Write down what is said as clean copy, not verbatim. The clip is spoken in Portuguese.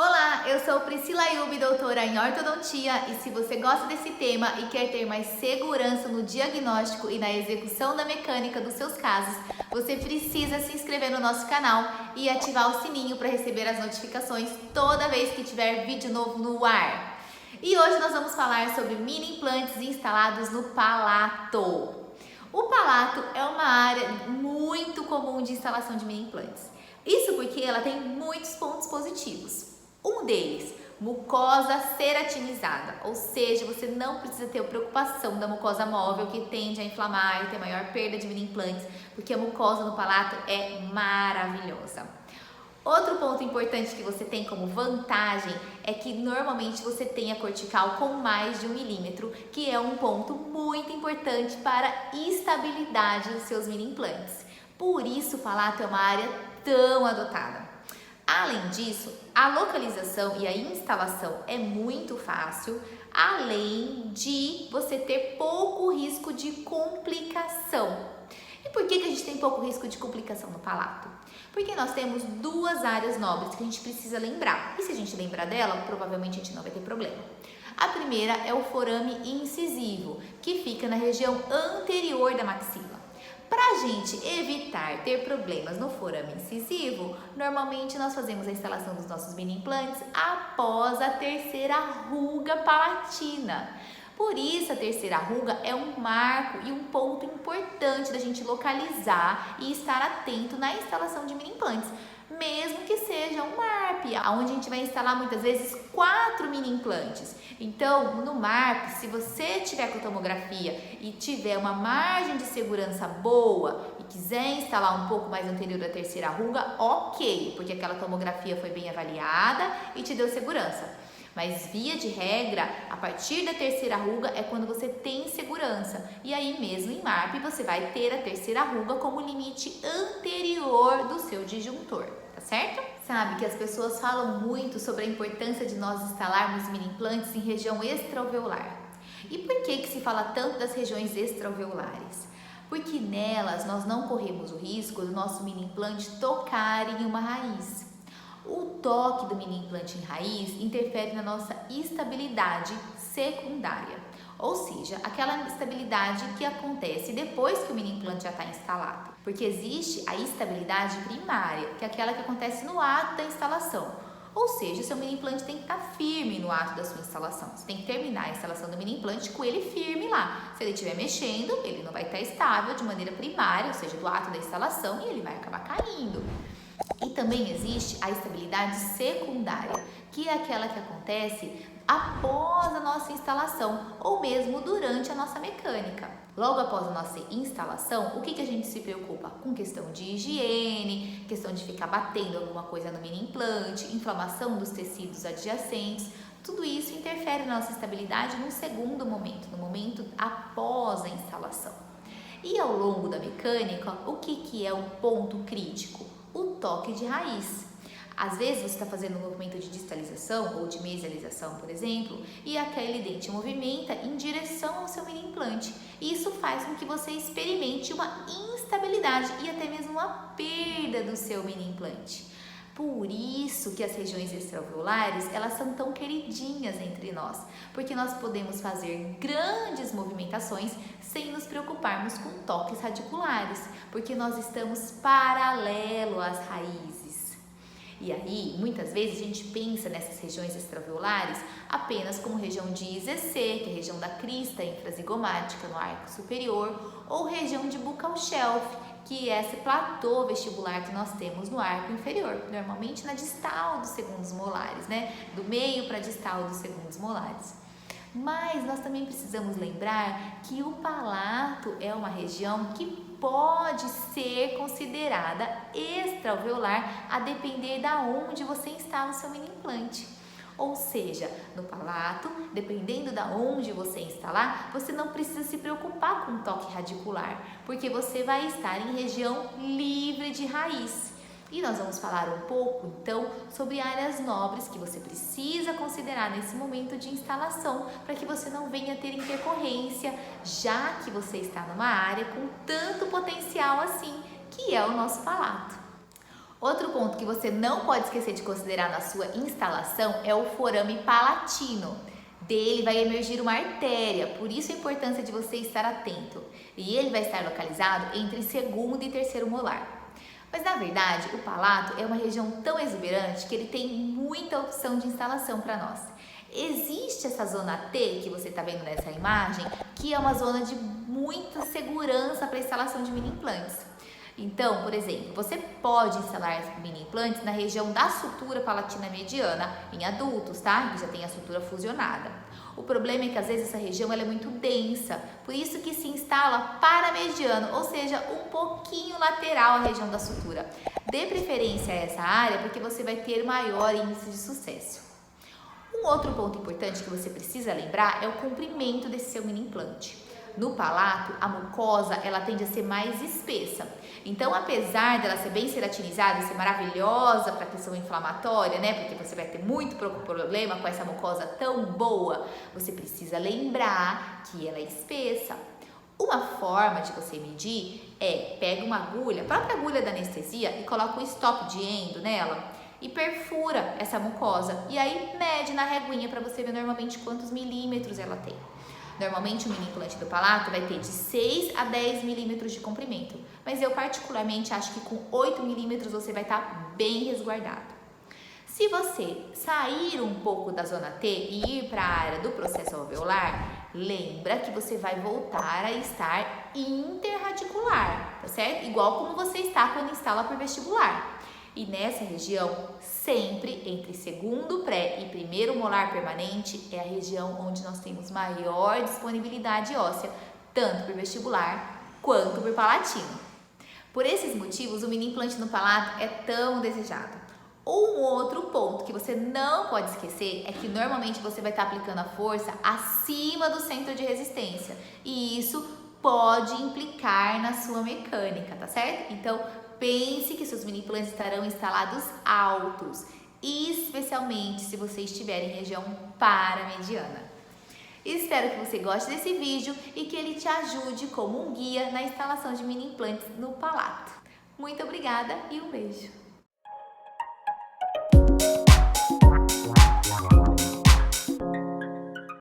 Olá, eu sou Priscila Ayub, doutora em ortodontia, e se você gosta desse tema e quer ter mais segurança no diagnóstico e na execução da mecânica dos seus casos, você precisa se inscrever no nosso canal e ativar o sininho para receber as notificações toda vez que tiver vídeo novo no ar. E hoje nós vamos falar sobre mini implantes instalados no palato. O palato é uma área muito comum de instalação de mini implantes. Isso porque ela tem muitos pontos positivos. Um deles, mucosa ceratinizada, ou seja, você não precisa ter preocupação da mucosa móvel que tende a inflamar e ter maior perda de mini implantes, porque a mucosa no palato é maravilhosa. Outro ponto importante que você tem como vantagem é que normalmente você tem a cortical com mais de 1 milímetro, que é um ponto muito importante para a estabilidade dos seus mini implantes. Por isso o palato é uma área tão adotada. Além disso, a localização e a instalação é muito fácil, além de você ter pouco risco de complicação. E por que a gente tem pouco risco de complicação no palato? Porque nós temos duas áreas nobres que a gente precisa lembrar. E se a gente lembrar dela, provavelmente a gente não vai ter problema. A primeira é o forame incisivo, que fica na região anterior da maxila. Para a gente evitar ter problemas no forame incisivo, normalmente nós fazemos a instalação dos nossos mini implantes após a terceira ruga palatina. Por isso, a terceira ruga é um marco e um ponto importante da gente localizar e estar atento na instalação de mini implantes, mesmo que seja um MARP, onde a gente vai instalar muitas vezes 4 mini implantes. Então, no MARP, se você tiver com tomografia e tiver uma margem de segurança boa e quiser instalar um pouco mais anterior à terceira ruga, ok, porque aquela tomografia foi bem avaliada e te deu segurança. Mas via de regra, a partir da terceira ruga é quando você tem segurança. E aí mesmo em MARP você vai ter a terceira ruga como limite anterior do seu disjuntor, tá certo? Sabe que as pessoas falam muito sobre a importância de nós instalarmos mini implantes em região extraalveolar. E por que se fala tanto das regiões extraalveolares? Porque nelas nós não corremos o risco do nosso mini implante tocar em uma raiz. O toque do mini implante em raiz interfere na nossa estabilidade secundária, ou seja, aquela estabilidade que acontece depois que o mini implante já está instalado. Porque existe a estabilidade primária, que é aquela que acontece no ato da instalação. Ou seja, o seu mini implante tem que estar firme no ato da sua instalação. Você tem que terminar a instalação do mini implante com ele firme lá. Se ele estiver mexendo, ele não vai estar estável de maneira primária, ou seja, do ato da instalação, e ele vai acabar caindo. E também existe a estabilidade secundária, que é aquela que acontece após a nossa instalação ou mesmo durante a nossa mecânica. Logo após a nossa instalação, o que a gente se preocupa? Com questão de higiene, questão de ficar batendo alguma coisa no mini implante, inflamação dos tecidos adjacentes. Tudo isso interfere na nossa estabilidade num segundo momento, no momento após a instalação. E ao longo da mecânica, o que é o ponto crítico? O toque de raiz. Às vezes você está fazendo um movimento de distalização ou de mesialização, por exemplo, e aquele dente movimenta em direção ao seu mini implante. Isso faz com que você experimente uma instabilidade e até mesmo uma perda do seu mini implante. Por isso que as regiões extraalveolares, elas são tão queridinhas entre nós, porque nós podemos fazer grandes movimentações sem nos preocuparmos com toques radiculares, porque nós estamos paralelo às raízes. E aí, muitas vezes a gente pensa nessas regiões extraalveolares apenas como região de IZC, que é a região da crista infrazigomática no arco superior, ou região de buccal shelf, que é esse platô vestibular que nós temos no arco inferior, normalmente na distal dos segundos molares, né? Do meio para a distal dos segundos molares. Mas nós também precisamos lembrar que o palato é uma região que pode ser considerada extraalveolar a depender da onde você instala o seu mini implante. Ou seja, no palato, dependendo da onde você instalar, você não precisa se preocupar com toque radicular, porque você vai estar em região livre de raiz. E nós vamos falar um pouco, então, sobre áreas nobres que você precisa considerar nesse momento de instalação, para que você não venha ter intercorrência, já que você está numa área com tanto potencial assim, que é o nosso palato. Outro ponto que você não pode esquecer de considerar na sua instalação é o forame palatino. Dele vai emergir uma artéria, por isso a importância de você estar atento. E ele vai estar localizado entre segundo e terceiro molar. Mas na verdade, o palato é uma região tão exuberante que ele tem muita opção de instalação para nós. Existe essa zona T que você está vendo nessa imagem, que é uma zona de muita segurança para a instalação de mini implantes. Então, por exemplo, você pode instalar mini implantes na região da sutura palatina mediana em adultos, tá? Que já tem a sutura fusionada. O problema é que às vezes essa região ela é muito densa, por isso que se instala paramediano, ou seja, um pouquinho lateral à região da sutura. Dê preferência a essa área porque você vai ter maior índice de sucesso. Um outro ponto importante que você precisa lembrar é o comprimento desse seu mini implante. No palato, a mucosa ela tende a ser mais espessa. Então, apesar dela ser bem ceratinizada e ser maravilhosa para a questão inflamatória, né? Porque você vai ter muito problema com essa mucosa tão boa, você precisa lembrar que ela é espessa. Uma forma de você medir é pega uma agulha, a própria agulha da anestesia e coloca um stop de endo nela e perfura essa mucosa. E aí mede na reguinha para você ver normalmente quantos milímetros ela tem. Normalmente o mini implante do palato vai ter de 6 a 10 milímetros de comprimento, mas eu particularmente acho que com 8 milímetros você vai estar bem resguardado. Se você sair um pouco da zona T e ir para a área do processo alveolar, lembra que você vai voltar a estar interradicular, tá certo? Igual como você está quando instala por vestibular. E nessa região, sempre entre segundo pré e primeiro molar permanente, é a região onde nós temos maior disponibilidade óssea, tanto por vestibular quanto por palatino. Por esses motivos, o mini implante no palato é tão desejado. Um outro ponto que você não pode esquecer é que normalmente você vai estar aplicando a força acima do centro de resistência, e isso pode implicar na sua mecânica, tá certo? Então, pense que seus mini implantes estarão instalados altos, especialmente se você estiver em região paramediana. Espero que você goste desse vídeo e que ele te ajude como um guia na instalação de mini implantes no palato. Muito obrigada e um beijo!